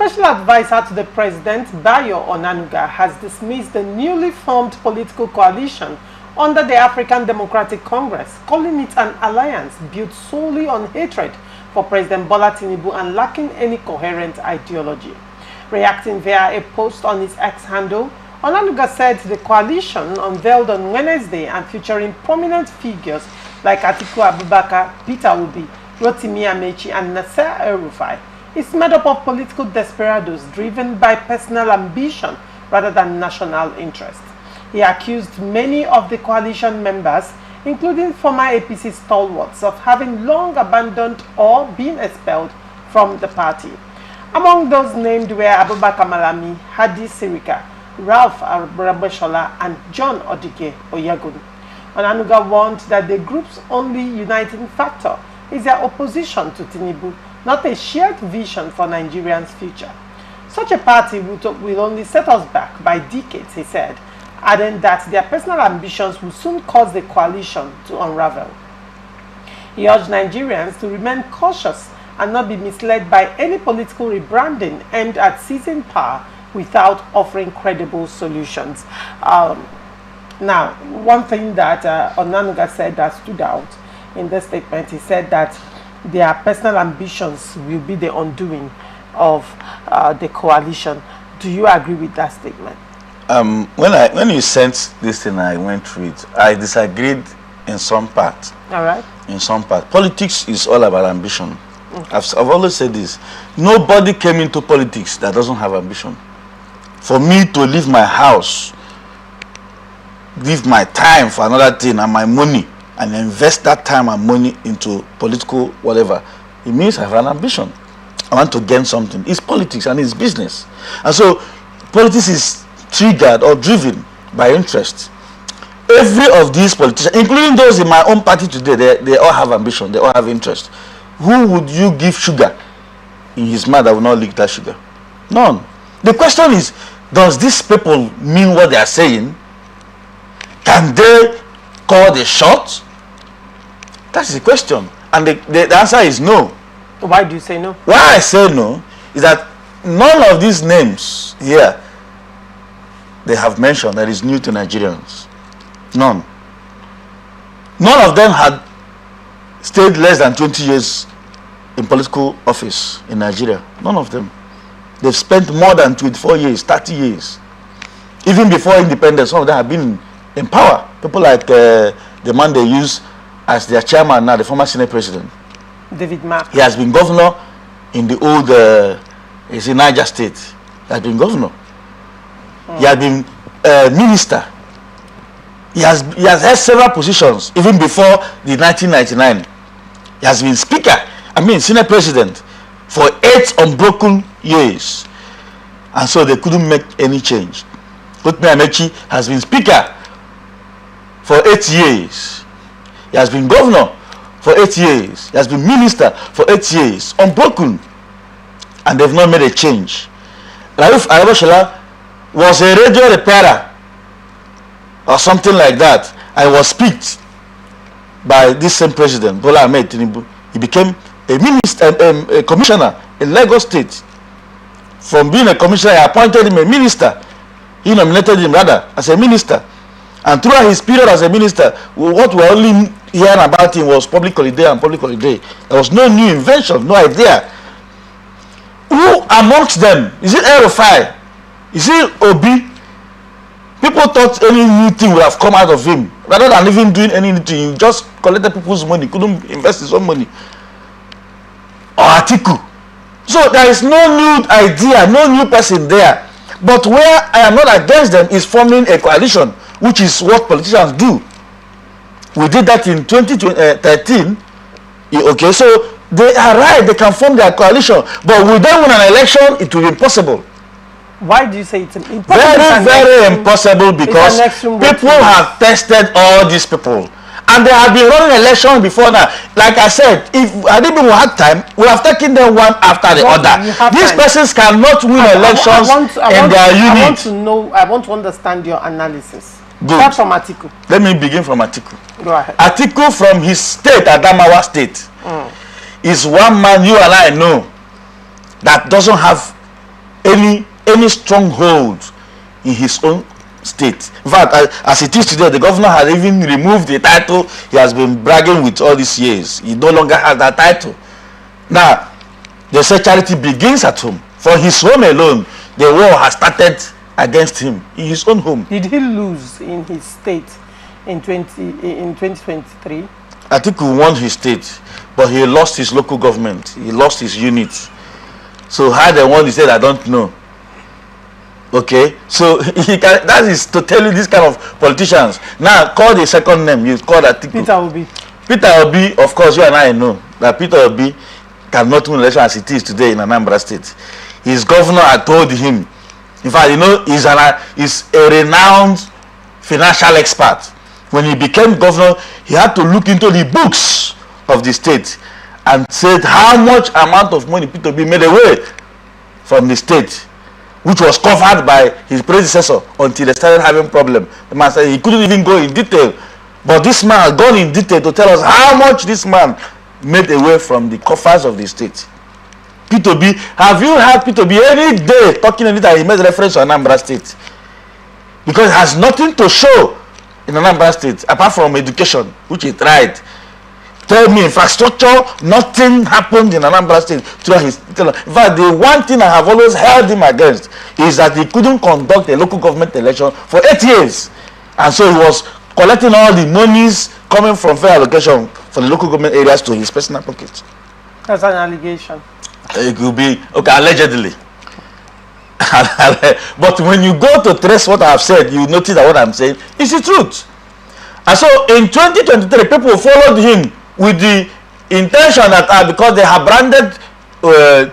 special advisor to the president, Bayo Onanuga, has dismissed the newly formed political coalition under the African Democratic Congress, calling it an alliance built solely on hatred for President Bola Tinubu and lacking any coherent ideology. Reacting via a post on his X handle, Onanuga said the coalition, unveiled on Wednesday and featuring prominent figures like Atiku Abubakar, Peter Obi, Rotimi Amechi and Nasser El-Rufai, is made up of political desperados driven by personal ambition rather than national interest. He accused many of the coalition members, including former APC stalwarts, of having long abandoned or been expelled from the party. Among those named were Abubakar Malami, Hadi Sirika, Ralph Arabashola, and John Odike Oyegun. Onanuga warned that the group's only uniting factor is their opposition to Tinubu, not a shared vision for Nigerians' future. Such a party will only set us back by decades, he said, adding that their personal ambitions will soon cause the coalition to unravel. He urged Nigerians to remain cautious and not be misled by any political rebranding aimed at seizing power without offering credible solutions. Now, one thing that Onanuga said that stood out in this statement, he said that their personal ambitions will be the undoing of the coalition. Do you agree with that statement? When you sent this thing, I went through it. I disagreed in some part. All right. In some part, politics is all about ambition. Okay. I've always said this. Nobody came into politics that doesn't have ambition. For me to leave my house, leave my time for another thing and my money, and invest that time and money into political whatever, it means I have an ambition. I want to gain something. It's politics and it's business. And so politics is triggered or driven by interest. Every of these politicians, including those in my own party today, they all have ambition, they all have interest. Who would you give sugar in his mouth that will not lick that sugar? None. The question is, does these people mean what they are saying? Can they call the shot? That's the question. And the answer is no. Why do you say no? Why I say no is that none of these names here they have mentioned that is new to Nigerians. None. None of them had stayed less than 20 years in political office in Nigeria. None of them. They've spent more than 24 years, 30 years. Even before independence, some of them have been in power. People like the man they use as their chairman now, the former Senate President. David Mark. He has been governor in the old Niger State. He has been governor. He has been minister. He has held several positions even before the 1999. He has been speaker, Senate President for 8 unbroken years. And so they couldn't make any change. Rotimi Amechi has been speaker for 8 years. He has been governor for 8 years. He has been minister for 8 years, unbroken. And they've not made a change. Rauf Arabashola was a radio repairer or something like that. I was picked by this same president, Bola Tinubu. He became a minister, a commissioner in Lagos State. From being a commissioner, I appointed him a minister. He nominated him rather as a minister. And throughout his period as a minister, what we only hearing about him was public holiday and public holiday. There was no new invention, no idea. Who amongst them? Is it El-Rufai? Is it Obi? People thought any new thing would have come out of him. Rather than even doing anything, he just collected people's money, couldn't invest his own money. Or Atiku. So there is no new idea, no new person there. But where I am not against them is forming a coalition, which is what politicians do. We did that in 2013. Okay, so they are right, they can form their coalition. But with them win an election, it will be impossible. Why do you say it's impossible? Very impossible because people have tested all these people. And they have been running elections before now. Like I said, if people had time, we have taken them one after the other. These persons cannot win elections in their unit. I want to understand your analysis. Good. Start from Atiku. Let me begin from Atiku. Go ahead. Atiku from his state, Adamawa State, is one man you and I know that doesn't have any stronghold in his own state. In fact, as it is today, the governor has even removed the title he has been bragging with all these years. He no longer has that title. Now, they say charity begins at home. For his home alone, the war has started against him in his own home. Did he lose in his state in 2023? I think he won his state, but he lost his local government. He lost his unit. So how they won, he said, I don't know. Okay, so that is to tell you this kind of politicians. Now, call the second name. You call that Peter Obi. Peter Obi, of course, you and I know that Peter Obi cannot win election as it is today in Anambra State. His governor had told him, in fact, you know, he's a renowned financial expert. When he became governor, he had to look into the books of the state and said how much amount of money Peter Obi made away from the state, which was covered by his predecessor until they started having problem. The man said he couldn't even go in detail. But this man has gone in detail to tell us how much this man made away from the coffers of the state. Peter Obi, have you heard Peter Obi any day talking anything? He made reference to Anambra State? Because it has nothing to show in Anambra State apart from education, which he tried. Tell me infrastructure, nothing happened in Anambra State. In fact, the one thing I have always held him against is that he couldn't conduct a local government election for 8 years. And so he was collecting all the monies coming from fair allocation for the local government areas to his personal pocket. That's an allegation. It could be, okay, allegedly. But when you go to trace what I have said, you notice that what I'm saying is the truth. And so in 2023, people followed him with the intention that because they have branded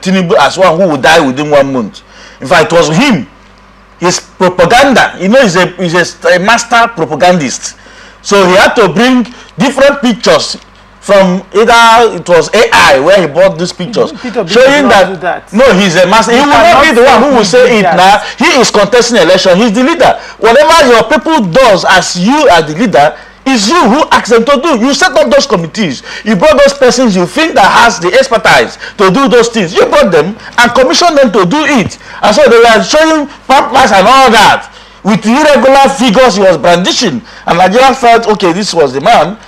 Tinubu as one who will die within 1 month. In fact, it was him. His propaganda, you know, he's a master propagandist. So he had to bring different pictures from either it was AI where he bought these pictures, showing that no, he's a master. He will not be the one who will say it now. He is contesting election. He's the leader. Whatever your people does as you are the leader, is you who ask them to do. You set up those committees. You brought those persons you think that has the expertise to do those things. You brought them and commissioned them to do it. And so they were showing pampers and all that with the irregular figures he was brandishing. And Nigeria felt, okay, this was the man.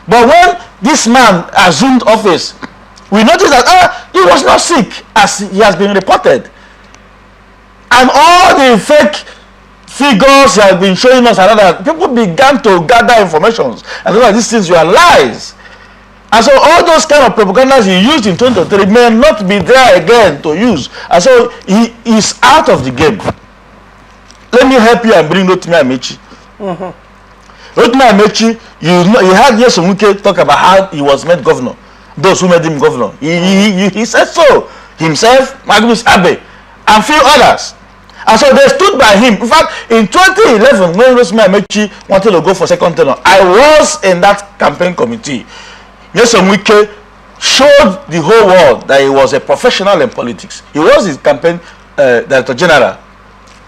But when this man assumed office, we noticed that he was not sick as he has been reported. And all the fake figures he has been showing us and other, people began to gather information and all these things were lies. And so all those kind of propagandas he used in 2023 may not be there again to use. And so he is out of the game. Let me help you and bring Rotimi Amechi. Rotimi Amechi, you heard Yesomuke talk about how he was made governor. Those who made him governor. He said so. Himself, Magnus Abe, and few others. And so they stood by him. In fact, in 2011, when Rotimi Amechi wanted to go for second term, I was in that campaign committee. Yesomuke showed the whole world that he was a professional in politics. He was his campaign director general.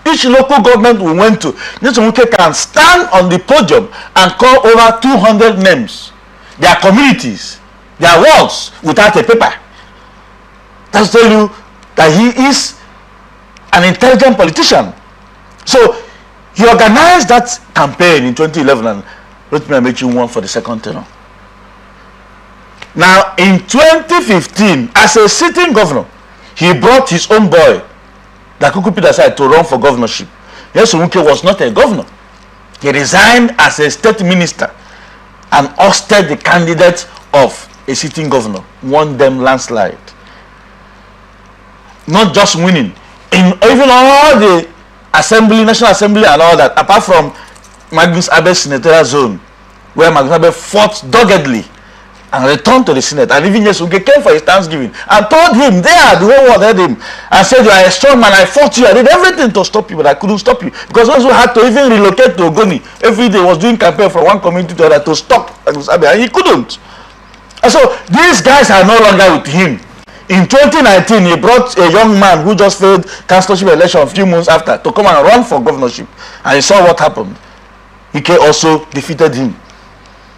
Each local government we went to, Yesomuke can stand on the podium and call over 200 names, their communities, their wards, without a paper. That's tell you that he is an intelligent politician. So he organized that campaign in 2011 and Rotimi Amechi won for the second term. Now in 2015, as a sitting governor, he brought his own boy, Dakuku Peter aside, to run for governorship. Yesomuke was not a governor. He resigned as a state minister and ousted the candidate of a sitting governor, won them landslide. Not just winning, in even all the assembly, national assembly and all that, apart from Magnus Abe's senatorial zone, where Magnus Abe fought doggedly and returned to the Senate. And even Yesomuke came for his Thanksgiving and told him, there, the whole world heard him, and said, you are a strong man, I fought you, I did everything to stop you, but I couldn't stop you. Because those who had to even relocate to Ogoni every day was doing campaign from one community to another to stop Magnus Abe, and he couldn't. And so these guys are no longer with him. In 2019, he brought a young man who just failed councillorship election a few months after to come and run for governorship. And he saw what happened. Ike also defeated him.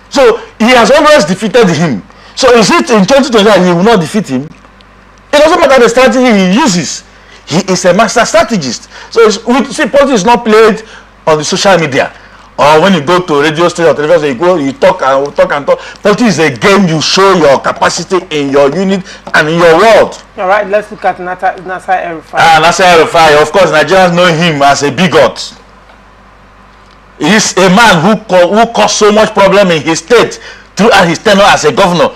So he has always defeated him. So is it in 2020 he will not defeat him? It doesn't matter the strategy he uses. He is a master strategist. So see, politics is not played on the social media. Or when you go to radio station or television, you talk and talk. Politics is a game you show your capacity in your unit and in your world. All right, let's look at Nasser El-Rufai. Nasser El-Rufai, of course, Nigerians know him as a bigot. He is a man who caused so much problem in his state throughout his tenure as a governor.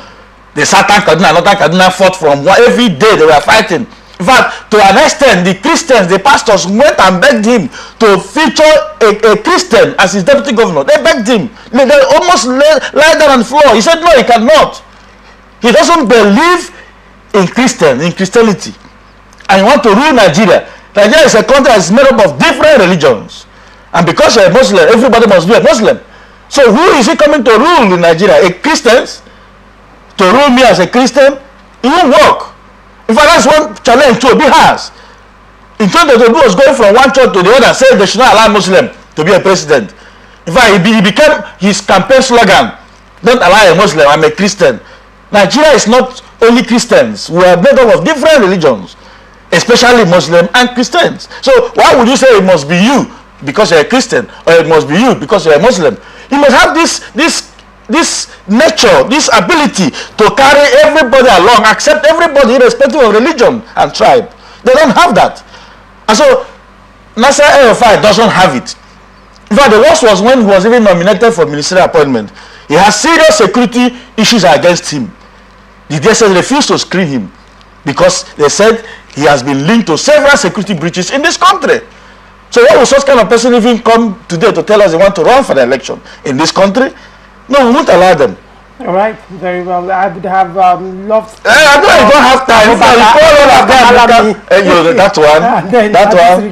The Southern Kaduna and Northern Kaduna fought from every day they were fighting. In fact, to an extent, the Christians, the pastors went and begged him to feature a Christian as his deputy governor. They begged him. They almost lie down on the floor. He said, no, he cannot. He doesn't believe in Christianity. And he wants to rule Nigeria. Nigeria is a country that is made up of different religions. And because you're a Muslim, everybody must be a Muslim. So who is he coming to rule in Nigeria? A Christian? To rule me as a Christian? It won't work. In fact, that's one challenge to Obi has. In 2022, was going from one church to the other, saying they should not allow Muslim to be a president. In fact, he became his campaign slogan, don't allow a Muslim, I'm a Christian. Nigeria is not only Christians. We are made up of different religions, especially Muslim and Christians. So why would you say it must be you because you're a Christian, or it must be you because you're a Muslim? You must have this nature, this ability to carry everybody along, accept everybody irrespective of religion and tribe. They don't have that. And so Nasser El-Rufai doesn't have it. In fact, the worst was when he was even nominated for ministerial appointment. He has serious security issues against him. The DSS refused to screen him because they said he has been linked to several security breaches in this country. So why would such kind of person even come today to tell us they want to run for the election in this country? No, we won't allow them. All right, very well. I would have loved. I know you don't have time. That one.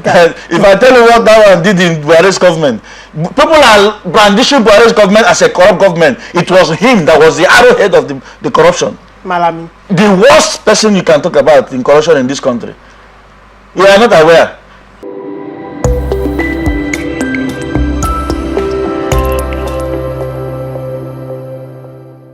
If I tell you what that one did in Buhari's government, people are brandishing Buhari's government as a corrupt government. It was him that was the arrowhead of the corruption. Malami. The worst person you can talk about in corruption in this country. You are not aware.